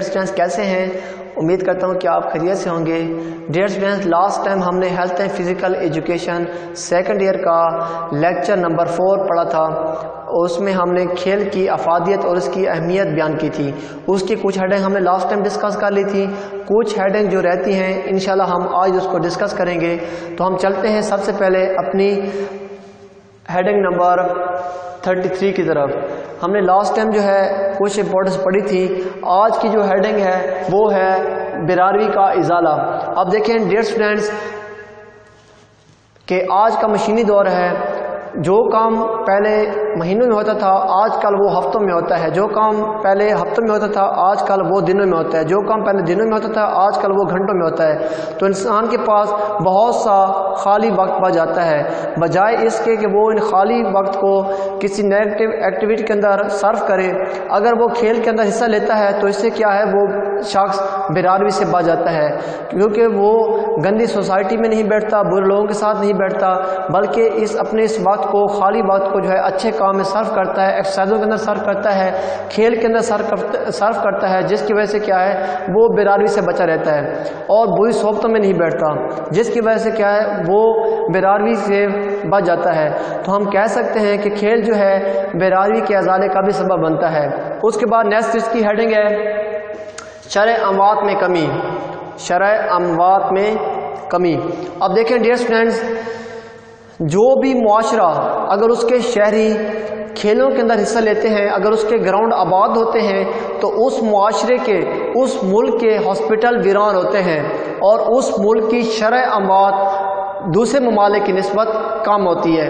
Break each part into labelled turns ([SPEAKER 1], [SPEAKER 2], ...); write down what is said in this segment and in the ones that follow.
[SPEAKER 1] Students کیسے ہیں؟ امید کرتا ہوں کہ آپ خیریت سے ہوں گے۔ ڈیئر اسٹوڈنٹس، لاسٹ ٹائم ہم نے health and physical education second year کا لیکچر نمبر 4 پڑھا تھا۔ اس میں ہم نے کھیل کی افادیت اور اس کی اہمیت بیان کی تھی۔ اس کی کچھ ہیڈنگ ہم نے لاسٹ ٹائم ڈسکس کر لی تھی، کچھ ہیڈنگ جو رہتی ہیں انشاءاللہ ہم آج اس کو ڈسکس کریں گے۔ تو ہم چلتے ہیں سب سے پہلے اپنی ہیڈنگ نمبر 33 کی طرف۔ ہم نے لاسٹ ٹائم جو ہے کچھ امپورٹنس پڑھی تھی۔ آج کی جو ہیڈنگ ہے وہ ہے بیراروی کا ازالہ۔ اب دیکھیں ڈیئر اسٹوڈنٹس کہ آج کا مشینی دور ہے، جو کام پہلے مہینوں میں ہوتا تھا آج کل وہ ہفتوں میں ہوتا ہے، جو کام پہلے ہفتوں میں ہوتا تھا آج کل وہ دنوں میں ہوتا ہے، جو کام پہلے دنوں میں ہوتا تھا آج کل وہ گھنٹوں میں ہوتا ہے۔ تو انسان کے پاس بہت سا خالی وقت بچ جاتا ہے، بجائے اس کے کہ وہ ان خالی وقت کو کسی نیگیٹو ایکٹیویٹی کے اندر صرف کرے، اگر وہ کھیل کے اندر حصہ لیتا ہے تو اس سے کیا ہے وہ شخص بیراروی سے بچ جاتا ہے، کیونکہ وہ گندی سوسائٹی میں نہیں بیٹھتا، برے لوگوں کے ساتھ نہیں بیٹھتا، بلکہ اپنے اس وقت کو خالی وقت کو جو ہے اچھے کام میں صرف کرتا ہے، ایکسرسائزوں کے اندر صرف کرتا ہے، کھیل کے اندر صرف کرتا ہے، جس کی وجہ سے کیا ہے وہ بیراروی سے بچا رہتا ہے اور بری صحبتوں میں نہیں بیٹھتا، جس کی وجہ سے کیا ہے وہ بیراروی سے بچ جاتا ہے۔ تو ہم کہہ سکتے ہیں کہ کھیل جو ہے بیراروی کے ازالے کا بھی سبب بنتا ہے۔ اس کے بعد نیکسٹ اس کی ہیڈنگ ہے شرح اموات میں کمی۔ شرح اموات میں کمی۔ اب دیکھیں ڈیئر اسٹوڈنٹس، جو بھی معاشرہ اگر اس کے شہری کھیلوں کے اندر حصہ لیتے ہیں، اگر اس کے گراؤنڈ آباد ہوتے ہیں تو اس معاشرے کے، اس ملک کے ہاسپٹل ویران ہوتے ہیں اور اس ملک کی شرح اموات دوسرے ممالک کی نسبت کم ہوتی ہے۔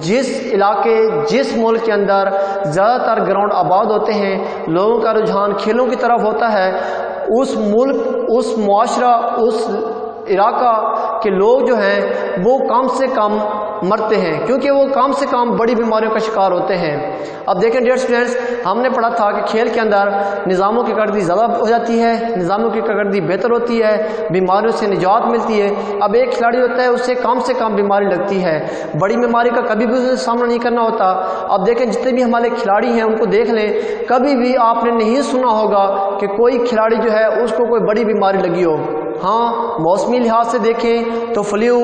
[SPEAKER 1] جس علاقے، جس ملک کے اندر زیادہ تر گراؤنڈ آباد ہوتے ہیں، لوگوں کا رجحان کھیلوں کی طرف ہوتا ہے، اس ملک، اس معاشرہ، اس علاقہ کے لوگ جو ہیں وہ کم سے کم مرتے ہیں، کیونکہ وہ کم سے کم بڑی بیماریوں کا شکار ہوتے ہیں۔ اب دیکھیں ڈیئر اسٹوڈنٹس، ہم نے پڑھا تھا کہ کھیل کے اندر نظاموں کی کارکردگی زیادہ ہو جاتی ہے، نظاموں کی کارکردگی بہتر ہوتی ہے، بیماریوں سے نجات ملتی ہے۔ اب ایک کھلاڑی ہوتا ہے اس سے کم بیماری لگتی ہے، بڑی بیماری کا کبھی بھی اسے سامنا نہیں کرنا ہوتا۔ اب دیکھیں جتنے بھی ہمارے کھلاڑی ہیں ان کو دیکھ لیں، کبھی بھی آپ نے نہیں سنا ہوگا کہ کوئی کھلاڑی جو ہے اس کو کوئی بڑی بیماری لگی ہو۔ ہاں موسمی لحاظ سے دیکھیں تو فلو،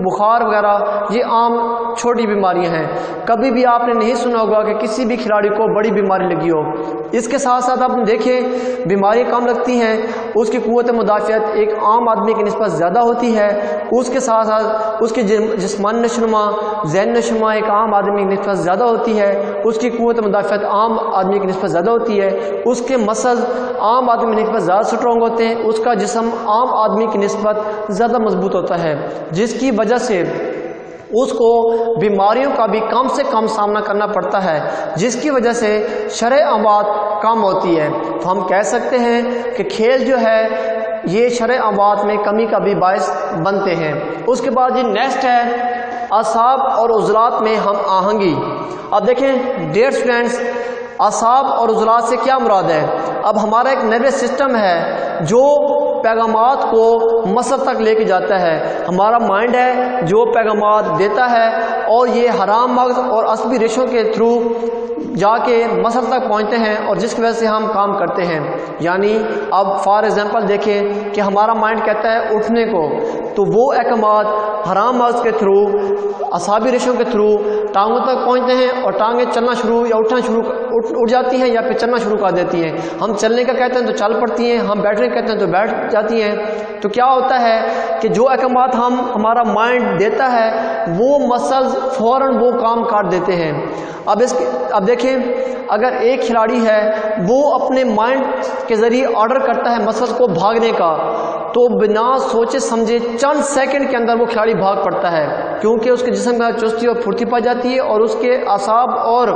[SPEAKER 1] بخار وغیرہ یہ عام چھوٹی بیماریاں ہیں، کبھی بھی آپ نے نہیں سنا ہوگا کہ کسی بھی کھلاڑی کو بڑی بیماری لگی ہو۔ اس کے ساتھ ساتھ آپ دیکھیں بیماریاں کم لگتی ہیں، اس کی قوت مدافعت ایک عام آدمی کی نسبت زیادہ ہوتی ہے، اس کے ساتھ ساتھ اس کی جسمانی نشوونما، ذہنی نشوونما ایک عام آدمی کی نسبت زیادہ ہوتی ہے، اس کی قوت مدافعت عام آدمی کی نسبت زیادہ ہوتی ہے، اس کے مسل عام آدمی کی نسبت زیادہ سٹرونگ ہوتے ہیں، اس کا جسم عام آدمی کی نسبت زیادہ مضبوط ہوتا ہے، جس کی وجہ سے اس کو بیماریوں کا بھی کم سے کم سامنا کرنا پڑتا ہے، جس کی وجہ سے شرح اموات کم ہوتی ہے۔ تو ہم کہہ سکتے ہیں کہ کھیل جو ہے یہ شرح اموات میں کمی کا بھی باعث بنتے ہیں۔ اس کے بعد نیکسٹ ہے اعصاب اور عضلات میں ہم آہنگی۔ اب دیکھیں ڈیئر اسٹوڈنٹس، اعصاب اور عضلات سے کیا مراد ہے؟ اب ہمارا ایک نروس سسٹم ہے جو پیغامات کو مسل تک لے کے جاتا ہے، ہمارا مائنڈ ہے جو پیغامات دیتا ہے اور یہ حرام مغز اور عصبی ریشوں کے تھرو جا کے مسل تک پہنچتے ہیں اور جس کی وجہ سے ہم کام کرتے ہیں۔ یعنی اب فار ایگزامپل دیکھیں کہ ہمارا مائنڈ کہتا ہے اٹھنے کو، تو وہ احکامات حرام مغز کے تھرو، اعصابی ریشوں کے تھرو ٹانگوں تک پہنچتے ہیں اور ٹانگیں چلنا شروع یا اٹھ جاتی ہیں یا پھر چلنا شروع کر دیتی ہیں۔ ہم چلنے کا کہتے ہیں تو چل پڑتی ہیں، ہم بیٹھنے کا کہتے ہیں تو بیٹھ جاتی ہیں۔ تو کیا ہوتا ہے کہ جو احکامات ہمارا مائنڈ دیتا ہے وہ مسلز فوراً وہ کام کاٹ دیتے ہیں۔ اب دیکھیں اگر ایک کھلاڑی ہے وہ اپنے مائنڈ کے ذریعے آرڈر کرتا ہے مسلز کو بھاگنے کا، تو بنا سوچے سمجھے چند سیکنڈ کے اندر وہ کھلاڑی بھاگ پڑتا ہے، کیونکہ اس کے جسم میں چستی اور پھرتی پائی جاتی ہے اور اس کے اعصاب اور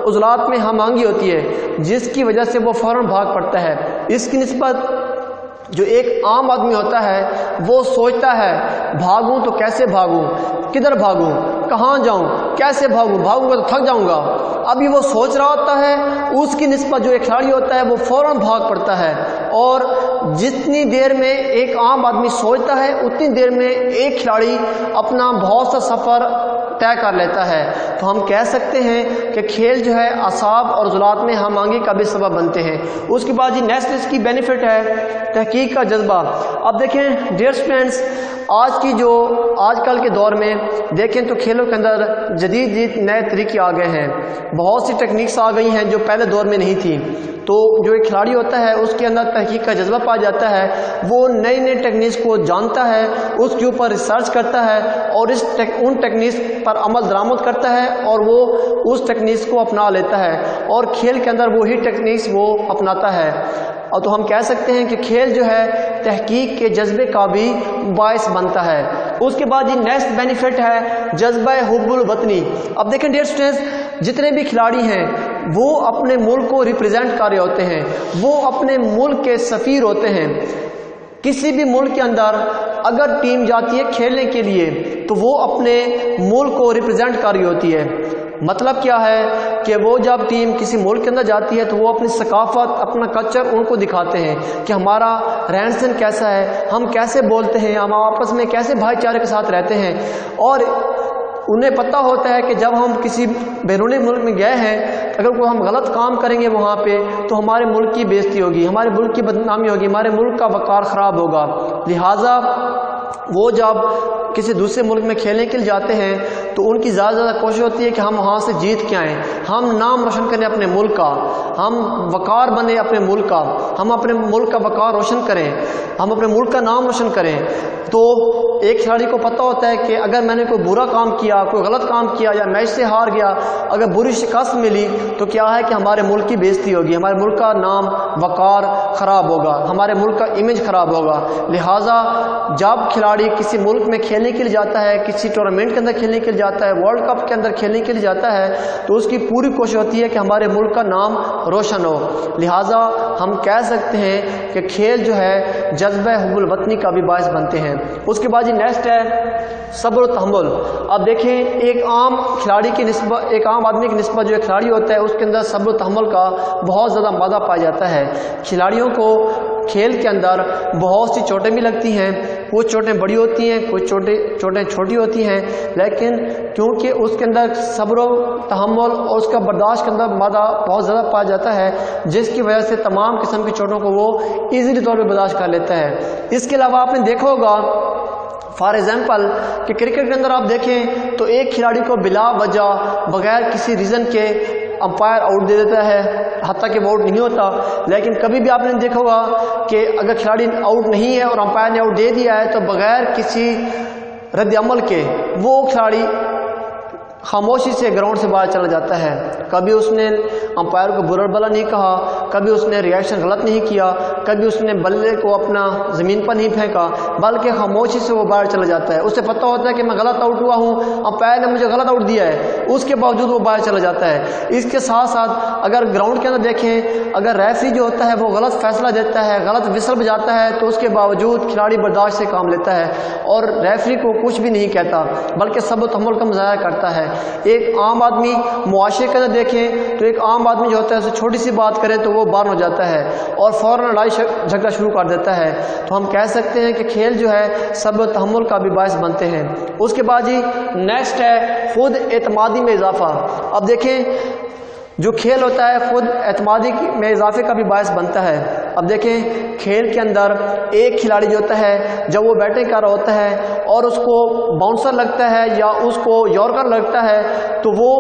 [SPEAKER 1] عضلات میں ہم آہنگی ہوتی ہے، جس کی وجہ سے وہ فوراً بھاگ پڑتا ہے۔ اس کی نسبت جو ایک عام آدمی ہوتا ہے وہ سوچتا ہے بھاگوں تو کیسے بھاگوں، کدھر بھاگوں، کہاں جاؤں، کیسے بھاگوں گا تو تھک جاؤں گا، ابھی وہ سوچ رہا ہوتا ہے، اس کی نسبت جو ایک کھلاڑی ہوتا ہے وہ فوراً بھاگ پڑتا ہے۔ اور جتنی دیر میں ایک عام آدمی سوچتا ہے اتنی دیر میں ایک کھلاڑی اپنا بہت سا سفر طے کر لیتا ہے۔ تو ہم کہہ سکتے ہیں کہ کھیل جو ہے اعصاب اور عضلات میں ہم آہنگی کا بھی سبب بنتے ہیں۔ اس کے بعد جی نیکسٹ اس کی بینیفٹ ہے تحقیق کا جذبہ۔ اب دیکھیں ڈیئر اسٹوڈنٹس، آج کل کے دور میں دیکھیں تو کھیلوں کے اندر جدید نئے طریقے آ گئے ہیں، بہت سی ٹیکنیکس آ گئی ہیں جو پہلے دور میں نہیں تھی۔ تو جو ایک کھلاڑی ہوتا ہے اس کے اندر تحقیق کا جذبہ پایا جاتا ہے، وہ نئی ٹیکنیکس کو جانتا ہے، اس کے اوپر ریسرچ کرتا ہے اور ان ٹیکنیکس پر عمل درآمد کرتا ہے اور وہ اس ٹیکنیکس کو اپنا لیتا ہے اور کھیل کے اندر وہی ٹیکنیکس وہ اپناتا ہے۔ اور تو ہم کہہ سکتے ہیں کہ کھیل جو ہے تحقیق کے جذبے کا بھی باعث بنتا ہے۔ اس کے بعد یہ نیکسٹ بینیفٹ ہے جذبہ حب الوطنی۔ اب دیکھیں ڈیئر اسٹوڈنٹس، جتنے بھی کھلاڑی ہیں وہ اپنے ملک کو ریپرزینٹ کر رہے ہوتے ہیں، وہ اپنے ملک کے سفیر ہوتے ہیں۔ کسی بھی ملک کے اندر اگر ٹیم جاتی ہے کھیلنے کے لیے تو وہ اپنے ملک کو ریپرزینٹ کر رہی ہوتی ہے۔ مطلب کیا ہے کہ وہ جب ٹیم کسی ملک کے اندر جاتی ہے تو وہ اپنی ثقافت، اپنا کلچر ان کو دکھاتے ہیں کہ ہمارا رہن سہن کیسا ہے، ہم کیسے بولتے ہیں، ہم آپس میں کیسے بھائی چارے کے ساتھ رہتے ہیں۔ اور انہیں پتہ ہوتا ہے کہ جب ہم کسی بیرونی ملک میں گئے ہیں، اگر کوئی ہم غلط کام کریں گے وہاں پہ تو ہمارے ملک کی بے عزتی ہوگی، ہمارے ملک کی بدنامی ہوگی، ہمارے ملک کا وقار خراب ہوگا۔ لہٰذا وہ جب کسی دوسرے ملک میں کھیلنے کے لیے جاتے ہیں تو ان کی زیادہ کوشش ہوتی ہے کہ ہم وہاں سے جیت کے آئیں، ہم نام روشن کریں اپنے ملک کا، ہم وقار بنے اپنے ملک کا، ہم اپنے ملک کا وقار روشن کریں، ہم اپنے ملک کا نام روشن کریں۔ تو ایک کھلاڑی کو پتہ ہوتا ہے کہ اگر میں نے کوئی برا کام کیا، کوئی غلط کام کیا یا میچ سے ہار گیا، اگر بری شکست ملی تو کیا ہے کہ ہمارے ملک کی بے عزتی ہوگی، ہمارے ملک کا نام وقار خراب ہوگا، ہمارے ملک کا امیج خراب ہوگا۔ لہٰذا جب کھلاڑی کسی ملک میں کھیلنے کے لیے جاتا ہے، کسی ٹورنامنٹ کے اندر کھیلنے کے لیے جاتا ہے، ورلڈ کپ کے اندر کھیلنے کے لیے جاتا ہے تو اس کی پوری کوشش ہوتی ہے کہ ہمارے ملک کا نام روشن ہو۔ لہٰذا ہم کہہ سکتے ہیں کہ کھیل جو ہے جذبہ حب الوطنی کا بھی باعث بنتے ہیں۔ اس کے بعد نیکسٹ ہے صبر و تحمل۔ اب دیکھیں ایک عام کھلاڑی کی نسبت، ایک عام آدمی کی نسبت جو ایک کھلاڑی ہوتا ہے اس کے اندر صبر و تحمل کا بہت زیادہ مادہ پایا جاتا ہے۔ کھلاڑیوں کو کھیل کے اندر بہت سی چوٹیں بھی لگتی ہیں، کچھ چوٹیں بڑی ہوتی ہیں، کچھ چوٹیں چھوٹی ہوتی ہیں، لیکن کیونکہ اس کے اندر صبر و تحمل اور اس کا برداشت کے اندر مادہ بہت زیادہ پایا جاتا ہے، جس کی وجہ سے تمام قسم کی چوٹوں کو وہ ایزیلی طور پہ برداشت کر لیتا ہے۔ اس کے علاوہ آپ نے دیکھا ہوگا فار ایگزامپل کہ کرکٹ کے اندر آپ دیکھیں تو ایک کھلاڑی کو بلا وجہ بغیر کسی ریزن کے امپائر آؤٹ دے دیتا ہے، حتیٰ کہ وہ آؤٹ نہیں ہوتا۔ لیکن کبھی بھی آپ نے دیکھا ہوگا کہ اگر کھلاڑی آؤٹ نہیں ہے اور امپائر نے آؤٹ دے دیا ہے تو بغیر کسی رد عمل کے وہ کھلاڑی خاموشی سے گراؤنڈ سے باہر چلا جاتا ہے۔ کبھی اس نے امپائر کو برا بلا نہیں کہا، کبھی اس نے ریئیکشن غلط نہیں کیا، کبھی اس نے بلے کو اپنا زمین پر نہیں پھینکا، بلکہ خاموشی سے وہ باہر چلا جاتا ہے۔ اسے پتہ ہوتا ہے کہ میں غلط آؤٹ ہوا ہوں، امپائر نے مجھے غلط آؤٹ دیا ہے، اس کے باوجود وہ باہر چلا جاتا ہے۔ اس کے ساتھ ساتھ اگر گراؤنڈ کے اندر دیکھیں، اگر ریفری جو ہوتا ہے وہ غلط فیصلہ دیتا ہے، غلط وسل بجاتا ہے تو اس کے باوجود کھلاڑی برداشت سے کام لیتا ہے اور ریفری کو کچھ بھی نہیں کہتا، بلکہ صبر و تحمل کا مظاہرہ کرتا ہے۔ ایک عام آدمی معاشرے کے اندر دیکھیں تو ایک عام آدمی جو ہوتا ہے اسے چھوٹی سی بات کرے تو وہ باہر ہو جاتا ہے اور فوراً لڑائی جھگڑا شروع کر دیتا ہے۔ تو ہم کہہ سکتے ہیں کہ کھیل جو ہے صبر و تحمل کا بھی باعث بنتے ہیں۔ اس کے بعد جی نیکسٹ ہے خود اعتمادی میں اضافہ۔ اب دیکھیں جو کھیل ہوتا ہے خود اعتمادی میں اضافے کا بھی باعث بنتا ہے۔ اب دیکھیں کھیل کے اندر ایک کھلاڑی جو ہوتا ہے جب وہ بیٹنگ کر رہا ہوتا ہے اور اس کو باؤنسر لگتا ہے یا اس کو یارکر لگتا ہے تو وہ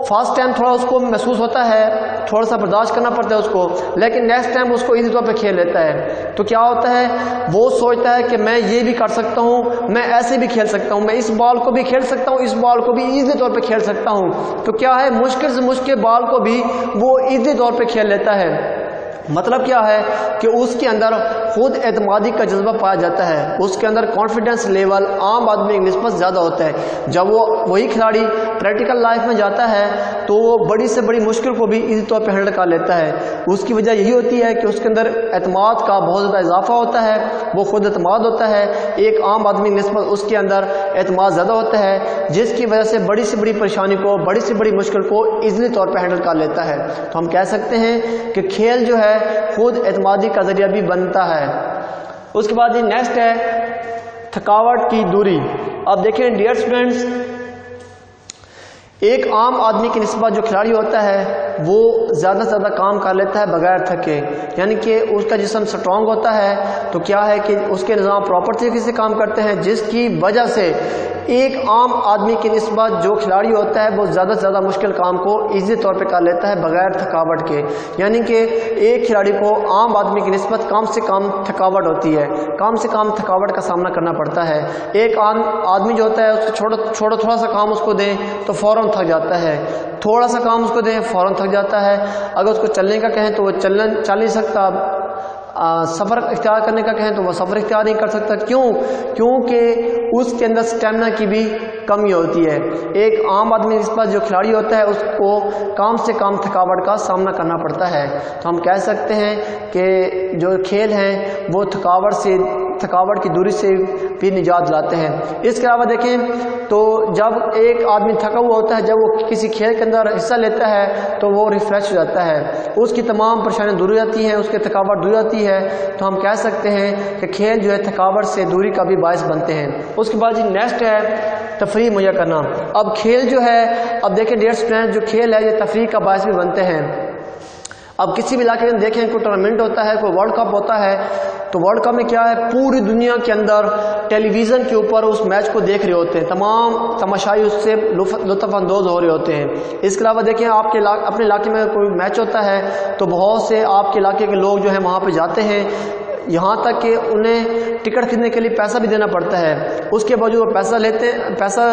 [SPEAKER 1] فرسٹ ٹائم تھوڑا اس کو محسوس ہوتا ہے، تھوڑا سا برداشت کرنا پڑتا ہے اس کو، لیکن نیکسٹ ٹائم اس کو ایزی طور پہ کھیل لیتا ہے۔ تو کیا ہوتا ہے وہ سوچتا ہے کہ میں یہ بھی کر سکتا ہوں، میں ایسے بھی کھیل سکتا ہوں، میں اس بال کو بھی کھیل سکتا ہوں، اس بال کو بھی ایزی طور پہ کھیل سکتا ہوں۔ تو کیا ہے مشکل سے مشکل بال کو بھی وہ ایزی طور پہ کھیل لیتا ہے۔ مطلب کیا ہے کہ اس کے اندر خود اعتمادی کا جذبہ پایا جاتا ہے، اس کے اندر کانفیڈنس لیول عام آدمی کی نسبت زیادہ ہوتا ہے۔ جب وہ وہی کھلاڑی پریکٹیکل لائف میں جاتا ہے تو وہ بڑی سے بڑی مشکل کو بھی ایزی طور پہ ہینڈل کر لیتا ہے۔ اس کی وجہ یہی ہوتی ہے کہ اس کے اندر اعتماد کا بہت زیادہ اضافہ ہوتا ہے، وہ خود اعتماد ہوتا ہے، ایک عام آدمی کی نسبت اس کے اندر اعتماد زیادہ ہوتا ہے، جس کی وجہ سے بڑی سے بڑی پریشانی کو، بڑی سے بڑی مشکل کو ایزیلی طور پہ ہینڈل کر لیتا ہے۔ تو ہم کہہ سکتے ہیں کہ کھیل جو ہے خود اعتمادی کا ذریعہ بھی بنتا ہے۔ اس کے بعد نیکسٹ ہے تھکاوٹ کی دوری۔ اب دیکھیں ڈیئر اسٹوڈنٹس ایک عام آدمی کی نسبت جو کھلاڑی ہوتا ہے وہ زیادہ سے زیادہ کام کر لیتا ہے بغیر تھکے، یعنی کہ اس کا جسم سٹرونگ ہوتا ہے، تو کیا ہے کہ اس کے نظام پراپر طریقے سے کام کرتے ہیں، جس کی وجہ سے ایک عام آدمی کی نسبت جو کھلاڑی ہوتا ہے وہ زیادہ سے زیادہ مشکل کام کو ایزی طور پہ کر لیتا ہے بغیر تھکاوٹ کے، یعنی کہ ایک کھلاڑی کو عام آدمی کی نسبت کم سے کم تھکاوٹ ہوتی ہے، کم سے کم تھکاوٹ کا سامنا کرنا پڑتا ہے۔ ایک عام آدمی جو ہوتا ہے اس کو تھوڑا سا کام اس کو دیں تو فوراً تھک جاتا ہے، تھوڑا سا کام اس کو دیں فوراً تھک جاتا ہے، اگر اس کو چلنے کا کہیں تو وہ چل نہیں سکتا، سفر اختیار کرنے کا کہیں تو وہ سفر اختیار نہیں کر سکتا۔ کیونکہ اس کے اندر اسٹیمنا کی بھی کمی ہوتی ہے۔ ایک عام آدمی کی نسبت جو کھلاڑی ہوتا ہے اس کو کم سے کم تھکاوٹ کا سامنا کرنا پڑتا ہے، تو ہم کہہ سکتے ہیں کہ جو کھیل ہیں وہ تھکاوٹ کی دوری سے بھی نجات دلاتے ہیں۔ اس کے علاوہ دیکھیں تو جب ایک آدمی تھکا ہوا ہوتا ہے، جب وہ کسی کھیل کے اندر حصہ لیتا ہے تو وہ ریفریش ہو جاتا ہے، اس کی تمام پریشانیاں دور ہو جاتی ہیں، اس کی تھکاوٹ دور ہو جاتی ہے، تو ہم کہہ سکتے ہیں کہ کھیل جو ہے تھکاوٹ سے دوری کا بھی باعث بنتے ہیں۔ اس کے بعد جی نیکسٹ ہے تفریح مہیا کرنا۔ اب کھیل جو ہے، اب دیکھیں ڈیئر اسٹوڈنٹ، جو کھیل ہے یہ تفریح کا باعث بھی بنتے ہیں۔ اب کسی بھی علاقے میں دیکھیں کوئی ٹورنامنٹ ہوتا ہے، کوئی ورلڈ کپ ہوتا ہے، تو ورلڈ کپ میں کیا ہے، پوری دنیا کے اندر ٹیلی ویژن کے اوپر اس میچ کو دیکھ رہے ہوتے ہیں، تمام تماشائی اس سے لطف اندوز ہو رہے ہوتے ہیں۔ اس کے علاوہ دیکھیں آپ کے اپنے علاقے میں کوئی میچ ہوتا ہے تو بہت سے آپ کے علاقے کے لوگ جو ہیں وہاں پہ جاتے ہیں، یہاں تک کہ انہیں ٹکٹ خریدنے کے لیے پیسہ بھی دینا پڑتا ہے، اس کے باوجود وہ پیسہ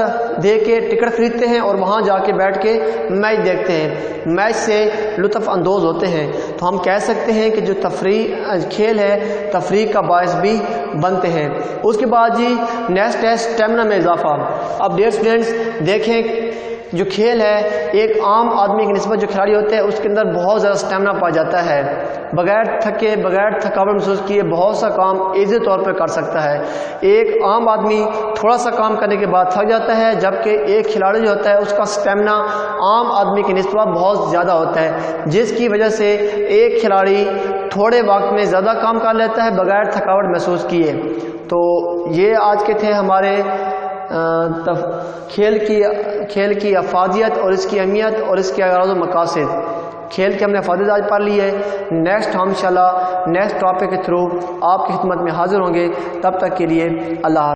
[SPEAKER 1] دے کے ٹکٹ خریدتے ہیں اور وہاں جا کے بیٹھ کے میچ دیکھتے ہیں، میچ سے لطف اندوز ہوتے ہیں۔ تو ہم کہہ سکتے ہیں کہ جو کھیل ہے تفریح کا باعث بھی بنتے ہیں۔ اس کے بعد جی نیکسٹ ہے اسٹیمنا میں اضافہ۔ اب ڈیئر اسٹوڈنٹس دیکھیں جو کھیل ہے ایک عام آدمی کی نسبت جو کھلاڑی ہوتے ہیں اس کے اندر بہت زیادہ اسٹیمنا پایا جاتا ہے، بغیر تھکے بغیر تھکاوٹ محسوس کیے بہت سا کام ایزی طور پہ کر سکتا ہے۔ ایک عام آدمی تھوڑا سا کام کرنے کے بعد تھک جاتا ہے، جبکہ ایک کھلاڑی جو ہوتا ہے اس کا اسٹیمنا عام آدمی کی نسبت بہت زیادہ ہوتا ہے، جس کی وجہ سے ایک کھلاڑی تھوڑے وقت میں زیادہ کام کر لیتا ہے بغیر تھکاوٹ محسوس کیے۔ تو یہ آج کے تھے ہمارے کھیل کی افادیت اور اس کی اہمیت اور اس کے اغراض و مقاصد۔ کھیل کے ہم نے افادیت آج پڑھ لی ہے، نیکسٹ ہم انشاءاللہ نیکسٹ ٹاپک کے تھرو آپ کی خدمت میں حاضر ہوں گے، تب تک کے لیے اللہ حافظ۔